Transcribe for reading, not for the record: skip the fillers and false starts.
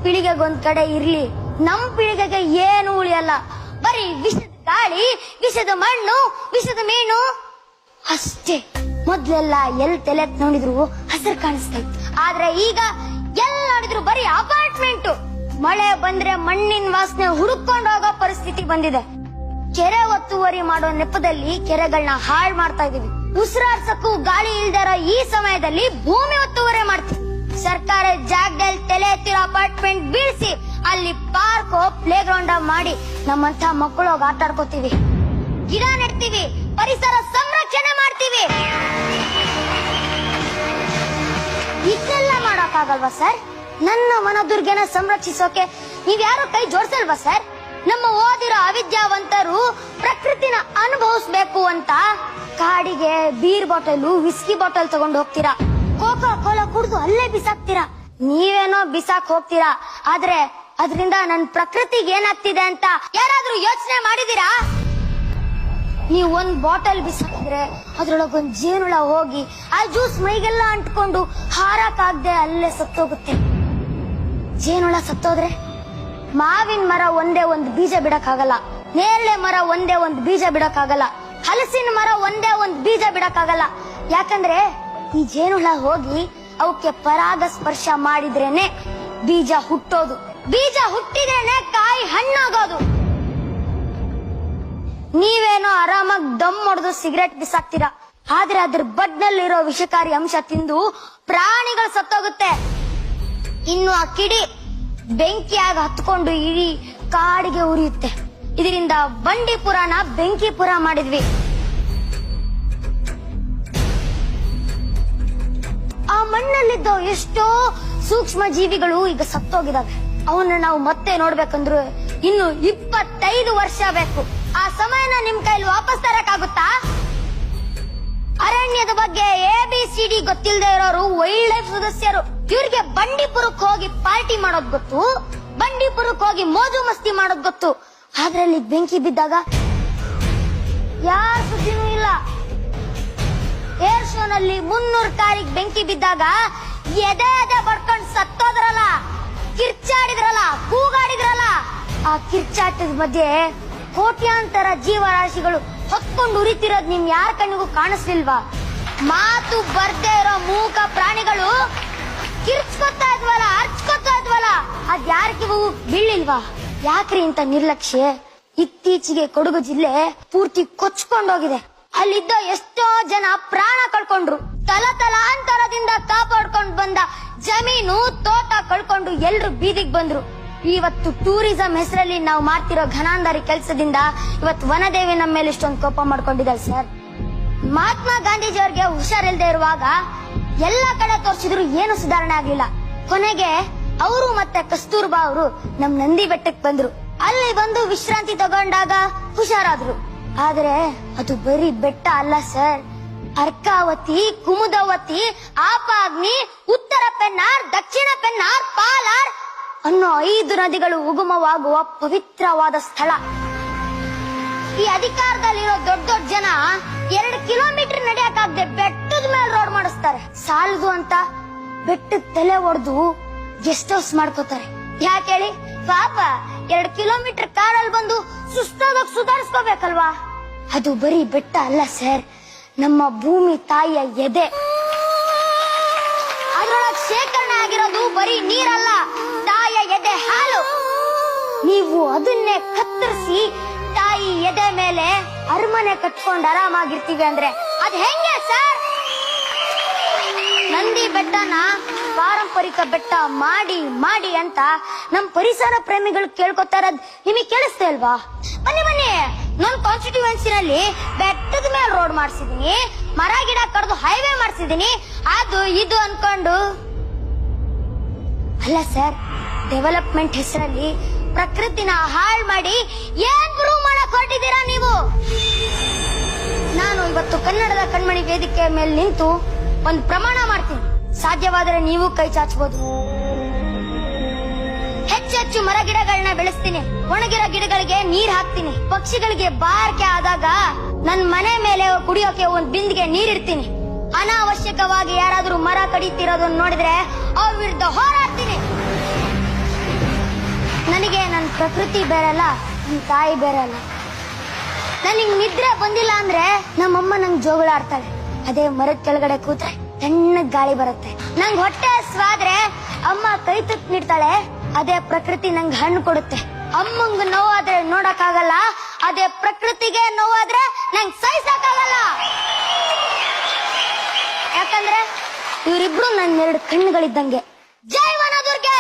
ಪೀಳಿಗೆಗೊಂದ್ ಕಡೆ ಇರ್ಲಿ, ನಮ್ ಪೀಳಿಗೆಗೆ ಏನು ಉಳಿಯಲ್ಲ. ಬರೀ ವಿಷದ ಗಾಳಿ, ವಿಷದ ಮಣ್ಣು, ವಿಷದ ಮೀನು ಅಷ್ಟೇ. ಮೊದ್ಲೆಲ್ಲ ಎಲ್ ತಲೆ ನೋಡಿದ್ರು ಹಸಿರು ಕಾಣಿಸ್ತಾ ಇತ್ತು, ಆದ್ರೆ ಈಗ ಎಲ್ ನೋಡಿದ್ರು ಬರೀ ಅಪಾರ್ಟ್ಮೆಂಟ್. ಮಳೆ ಬಂದ್ರೆ ಮಣ್ಣಿನ ವಾಸನೆ ಹುಡುಕೊಂಡು ಹೋಗೋ ಪರಿಸ್ಥಿತಿ ಬಂದಿದೆ. ಕೆರೆ ಒತ್ತುವರಿ ಮಾಡೋ ನೆಪದಲ್ಲಿ ಕೆರೆಗಳನ್ನ ಹಾಳು ಮಾಡ್ತಾ ಇದೀವಿ. ಉಸಿರಾಡ್ಸಕ್ಕೂ ಗಾಳಿ ಇಲ್ದಿರೋ ಈ ಸಮಯದಲ್ಲಿ ಭೂಮಿ ಒತ್ತುವರಿ ಮಾಡ್ತೀವಿ. ಸರ್ಕಾರ ಜಾಗದಲ್ಲಿ ತಲೆ ಎತ್ತಿರೋ ಅಪಾರ್ಟ್ಮೆಂಟ್ ಬೀಳ್ಸಿ ಅಲ್ಲಿ ಪಾರ್ಕ್ ಪ್ಲೇ ಗ್ರೌಂಡ್ ಮಾಡಿ ನಮ್ಮಂತ ಮಕ್ಕಳು ಹೋಗಿ ಆಟ ಆಡ್ಕೋತೀವಿ, ಗಿಡ ನೆಡ್ತೀವಿ, ಪರಿಸರ ಸಂರಕ್ಷಣೆ ಮಾಡ್ತೀವಿ. ಇದನ್ನೆಲ್ಲ ಮಾಡಕ್ಕಾಗಲ್ವಾ ಸರ್? ನನ್ನ ಮನದುರ್ಗನ ಸಂರಕ್ಷಿಸೋಕೆ ನೀವ್ಯಾರು ಕೈ ಜೋಡಿಸಲ್ವಾ ಸರ್? ನಮ್ಮ ಓದಿರೋ ಅವಿದ್ಯಾವಂತರು ಪ್ರಕೃತಿನ ಅನುಭವಿಸ್ಬೇಕು ಅಂತ ಕಾಡಿಗೆ ಬೀರ್ ಬಾಟಲ್, ವಿಸ್ಕಿ ಬಾಟಲ್ ತಗೊಂಡು ಹೋಗ್ತೀರಾ, ಕೋಕಾ ಕೋಲಾ ಕುಡಿದು ಅಲ್ಲೇ ಬಿಸಾಕ್ತೀರಾ. ನೀವೇನೋ ಬಿಸಾಕ್ ಹೋಗ್ತೀರಾ, ಆದ್ರೆ ಅದರಿಂದ ನನ್ ಪ್ರಕೃತಿಗೆ ಏನಾಗ್ತಿದೆ ಅಂತ ಯಾರಾದ್ರೂ ಯೋಚನೆ ಮಾಡಿದೀರಾ? ನೀವು ಒಂದ್ ಬಾಟಲ್ ಬಿಸಾಕಿದ್ರೆ ಅದ್ರೊಳಗೊಂದ್ ಜೇನುಳ ಹೋಗಿ ಆ ಜ್ಯೂಸ್ ಮೈಗೆಲ್ಲ ಅಂಟ್ಕೊಂಡು ಹಾರಕ್ಕಾಗ್ದೆ ಅಲ್ಲೇ ಸತ್ತೋಗುತ್ತೆ. ಜೇನುಳ ಸತ್ತೋದ್ರೆ ಮಾವಿನ ಮರ ಒಂದೇ ಒಂದ್ ಬೀಜ ಬಿಡಕ್ಕಾಗಲ್ಲ, ನೇರಳೆ ಮರ ಒಂದೇ ಒಂದ್ ಬೀಜ ಬಿಡಕ್ಕಾಗಲ್ಲ, ಹಲಸಿನ ಮರ ಒಂದೇ ಒಂದ್ ಬೀಜ ಬಿಡಕ್ಕಾಗಲ್ಲ. ಯಾಕಂದ್ರೆ ಈ ಜೇನುಳ ಹೋಗಿ ಅವಕ್ಕೆ ಪರಾಗ ಸ್ಪರ್ಶ ಮಾಡಿದ್ರೇನೆ ಬೀಜ ಹುಟ್ಟೋದು, ಬೀಜ ಹುಟ್ಟಿದ್ರೇನೆ ಕಾಯಿ ಹಣ್ಣಾಗೋದು. ನೀವೇನೋ ಆರಾಮಾಗಿ ದಮ್ ಹೊಡೆದು ಸಿಗರೇಟ್ ಬಿಸಾಕ್ತೀರಾ, ಆದ್ರೆ ಅದ್ರ ಬಡ್ನಲ್ಲಿರೋ ವಿಷಕಾರಿ ಅಂಶ ತಿಂದು ಪ್ರಾಣಿಗಳು ಸತ್ತೋಗುತ್ತೆ. ಇನ್ನು ಆ ಕಿಡಿ ಬೆಂಕಿಯಾಗ ಹತ್ಕೊಂಡು ಇಡೀ ಕಾಡಿಗೆ ಉರಿಯುತ್ತೆ. ಇದರಿಂದ ಬಂಡೀಪುರನ ಬೆಂಕಿಪುರ ಮಾಡಿದ್ವಿ. ಆ ಮಣ್ಣಲ್ಲಿದ್ದ ಎಷ್ಟೋ ಸೂಕ್ಷ್ಮ ಜೀವಿಗಳು ಈಗ ಸತ್ತೋಗಿದಾವೆ. ಅವನ್ನ ನಾವು ಮತ್ತೆ ನೋಡ್ಬೇಕಂದ್ರೆ ಇನ್ನು 25 ವರ್ಷ ಬೇಕು. ಆ ಸಮಯನ ನಿಮ್ ಕೈಲಿ ವಾಪಸ್ ತರಕಾಗುತ್ತಾ? ಅರಣ್ಯದ ಬಗ್ಗೆ ABCD ಗೊತ್ತಿಲ್ಲದೆ ಇರೋರು ವೈಲ್ಡ್ ಲೈಫ್ ಸದಸ್ಯರು. ಇವ್ರಿಗೆ ಬಂಡೀಪುರಕ್ಕೆ ಹೋಗಿ ಪಾರ್ಟಿ ಮಾಡೋದ್ ಗೊತ್ತು, ಬಂಡೀಪುರಕ್ಕೆ ಹೋಗಿ ಮೋಜು ಮಸ್ತಿ ಮಾಡೋದ್ ಗೊತ್ತು, ಅದ್ರಲ್ಲಿ ಬೆಂಕಿ ಬಿದ್ದಾಗ ಯಾರ ಸುದ್ದಿನೂ ಇಲ್ಲ. ಏರ್ ಶೋನಲ್ಲಿ 300 ಕಾರಿಗೆ ಬೆಂಕಿ ಬಿದ್ದಾಗ ಎದೆ ಎದೆ ಬಡ್ಕೊಂಡ್ ಸತ್ತೋದ್ರಲ್ಲ, ಕಿರ್ಚಾಡಿದ್ರಲ್ಲ, ಕೂಗಾಡಿದ್ರಲ್ಲ, ಆ ಕಿರ್ಚಾಟದ ಮಧ್ಯೆ ಕೋಟ್ಯಾಂತರ ಜೀವರಾಶಿಗಳು ಹೊತ್ಕೊಂಡು ಉರಿತಿರೋದ್ ನಿಮ್ ಯಾರ ಕಣ್ಣಿಗೂ ಕಾಣಿಸ್ಲಿಲ್ವಾ? ಮಾತು ಬರ್ದೇ ಇರೋ ಮೂಕ ಪ್ರಾಣಿಗಳು ಕಿರ್ಚ್ಕೊತಾ ಇದ್ವಲ್ಲ, ಅರ್ಚ್ಕೊತಾ ಇದ್ವಲ್ಲ, ಅದ್ ಯಾರಿಗೂ ಬೀಳಿಲ್ವಾ? ಯಾಕ್ರಿ ಇಂತ ನಿರ್ಲಕ್ಷ್ಯ? ಇತ್ತೀಚೆಗೆ ಕೊಡಗು ಜಿಲ್ಲೆ ಪೂರ್ತಿ ಕೊಚ್ಕೊಂಡೋಗಿದೆ. ಅಲ್ಲಿದ್ದ ಎಷ್ಟೋ ಜನ ಪ್ರಾಣ ಕಳ್ಕೊಂಡ್ರು. ತಲಾಂತರದಿಂದ ಕಾಪಾಡ್ಕೊಂಡ್ ಬಂದ ಜಮೀನು, ತೋಟ ಕಳ್ಕೊಂಡು ಎಲ್ರು ಬೀದಿಗೆ ಬಂದ್ರು. ಇವತ್ತು ಟೂರಿಸಂ ಹೆಸರಲ್ಲಿ ನಾವು ಮಾಡ್ತಿರೋ ಘನಾಂಧಾರಿ ಕೆಲಸದಿಂದ ಇವತ್ತು ವನದೇವಿ ನಮ್ಮ ಮೇಲೆ ಇಷ್ಟೊಂದು ಕೋಪ ಮಾಡ್ಕೊಂಡಿದ್ದಾರೆ ಸರ್. ಮಹಾತ್ಮ ಗಾಂಧೀಜಿ ಅವ್ರಿಗೆ ಹುಷಾರಿಲ್ದೆ ಇರುವಾಗ ಎಲ್ಲಾ ಕಡೆ ತೋರಿಸಿದ್ರು ಏನು ಸುಧಾರಣೆ ಆಗ್ಲಿಲ್ಲ. ಕೊನೆಗೆ ಅವರು ಮತ್ತೆ ಕಸ್ತೂರ್ಬಾ ಅವರು ನಮ್ ನಂದಿ ಬೆಟ್ಟಕ್ಕೆ ಬಂದ್ರು. ಅಲ್ಲಿ ಬಂದು ವಿಶ್ರಾಂತಿ ತಗೊಂಡಾಗ ಹುಷಾರಾದ್ರು. ಆದ್ರೆ ಅದು ಬರೀ ಬೆಟ್ಟ ಅಲ್ಲ ಸರ್. ಅರ್ಕಾವತಿ, ಕುಮುದವತಿ, ಆಪಾಗ್ನಿ, ಉತ್ತರ ಪೆನ್ನಾರ್, ದಕ್ಷಿಣ ಪೆನ್ನಾರ್, ಪಾಲಾರ್ ಅನ್ನೋ 5 ನದಿಗಳು ಉಗಮವಾಗುವ ಪವಿತ್ರವಾದ ಸ್ಥಳ. ಈ ಅಧಿಕಾರದಲ್ಲಿರೋ ದೊಡ್ಡ ದೊಡ್ಡ ಜನ 2 ಕಿಲೋಮೀಟರ್ ನಡೆಯಕ್ಕಾಗದೆ ಬೆಟ್ಟದ ಮೇಲೆ ರೋಡ್ ಮಾಡಿಸ್ತಾರೆ. ಸಾಲದು ಅಂತ ಬೆಟ್ಟದ ತಲೆ ಒಡೆದು ಗೆಸ್ಟ್ ಹೌಸ್ ಮಾಡ್ಕೋತಾರೆ. ಯಾಕೆ ಹೇಳಿ? ಪಾಪ 2 ಕಿಲೋಮೀಟರ್ ಕಾರಲ್ಲಿ ಬಂದು ಸುಸ್ತಾದಾಗ ಸುಧಾರಿಸ್ಕೋಬೇಕಲ್ವಾ? ಅದು ಬರೀ ಬೆಟ್ಟ ಅಲ್ಲ ಸರ್, ನಮ್ಮ ಭೂಮಿ ತಾಯಿಯ ಎದೆ. ಅದ್ರೊಳಗೆ ಶೇಖರಣೆ ಆಗಿರೋದು ಬರೀ ನೀರಲ್ಲ, ತಾಯಿಯ ಎದೆ ಹಾಲು. ನೀವು ಅದನ್ನೇ ಕತ್ತರಿಸಿ ತಾಯಿ ಎದೆ ಮೇಲೆ ಅರಮನೆ ಕಟ್ಕೊಂಡು ಆರಾಮಾಗಿರ್ತೀವಿ ಅಂದ್ರೆ ಅದ್ ಹೆಂಗೆ ಸರ್? ನಂದಿ ಬೆಟ್ಟನ ಪಾರಂಪರಿಕ ಬೆಟ್ಟ ಮಾಡಿ ಮಾಡಿ ಅಂತ ನಮ್ ಪರಿಸರ ಪ್ರೇಮಿಗಳು ಕೇಳ್ಕೊತಾ ಇರೋದ್ ನಿಮಗೆ ಕೇಳಿಸ್ತಾ ಇಲ್ವಾ? ಬನ್ನಿ, ನನ್ ಕಾನ್ಸ್ಟಿಟ್ಯೂಯೆನ್ಸಿನಲ್ಲಿ ಬೆಟ್ಟದ ಮೇಲೆ ರೋಡ್ ಮಾಡ್ಸಿದೀನಿ, ಮರ ಗಿಡ ಕಡ್ದು ಹೈವೇ ಮಾಡ್ಸಿದೀನಿ, ಅದು ಇದು ಅನ್ಕೊಂಡು ಅಲ್ಲ ಸರ್. ಡೆವಲಪ್ಮೆಂಟ್ ಹೆಸರಲ್ಲಿ ಪ್ರಕೃತಿನ ಹಾಳು ಮಾಡಿ ಏನ್ ಪ್ರೂವ್ ಮಾಡಕ್ ಹೊರಟಿದ್ದೀರಾ ನೀವು? ನಾನು ಇವತ್ತು ಕನ್ನಡದ ಕಣ್ಮಣಿ ವೇದಿಕೆ ಮೇಲೆ ನಿಂತು ಒಂದು ಪ್ರಮಾಣ ಮಾಡ್ತೀನಿ. ಸಾಧ್ಯವಾದರೆ ನೀವು ಕೈ ಚಾಚಬಹುದು. ಹೆಚ್ಚೆಚ್ಚು ಮರ ಗಿಡಗಳನ್ನ ಬೆಳೆಸ್ತೀನಿ, ಒಣಗಿರೋ ಗಿಡಗಳಿಗೆ ನೀರ್ ಹಾಕ್ತೀನಿ, ಪಕ್ಷಿಗಳಿಗೆ ಬಾರ್ಕೆ ಆದಾಗ ನನ್ ಮನೆ ಮೇಲೆ ಕುಡಿಯೋಕೆ ಒಂದ್ ಬಿಂದಿಗೆ ನೀರಿಡ್ತೀನಿ. ಅನಾವಶ್ಯಕವಾಗಿ ಯಾರಾದ್ರೂ ಮರ ಕಡಿತಿರೋದನ್ನ ನೋಡಿದ್ರೆ ಅವ್ರ ವಿರುದ್ಧ ಹೋರಾಡ್ತೀನಿ. ಪ್ರಕೃತಿ ಬೇರೆಲ್ಲ ನಮ್ ತಾಯಿ ಬೇರೆಲ್ಲ. ನನಗ್ ನಿದ್ರೆ ಬಂದಿಲ್ಲ ಅಂದ್ರೆ ನಮ್ಮಮ್ಮ ನಂಗ್ ಜೋಗಳ ಆಡ್ತಾಳೆ. ಅದೇ ಮರದ ಕೆಳಗಡೆ ಕೂತ್ರೆ ತಣ್ಣಗ್ ಗಾಳಿ ಬರುತ್ತೆ. ನಂಗ್ ಹೊಟ್ಟೆ ಹಸ್ವಾದ್ರೆ ಅಮ್ಮ ಕೈ ತುತ್ತು ನೀಡ್ತಾಳೆ. ಅದೇ ಪ್ರಕೃತಿ ನಂಗ್ ಹಣ್ಣು ಕೊಡುತ್ತೆ. ಅಮ್ಮಂಗ್ ನೋವಾದ್ರೆ ನೋಡಕ್ಕಾಗಲ್ಲ, ಅದೇ ಪ್ರಕೃತಿಗೆ ನೋವಾದ್ರೆ ನಂಗ್ ಸಹಿಸಕ್ಕಾಗಲ್ಲ. ಯಾಕಂದ್ರೆ ಇವರಿಬ್ರು ನನ್ನ 2 ಕಣ್ಣುಗಳಿದ್ದಂಗೆ. ಜೈ ವನದುರ್ಗೆ.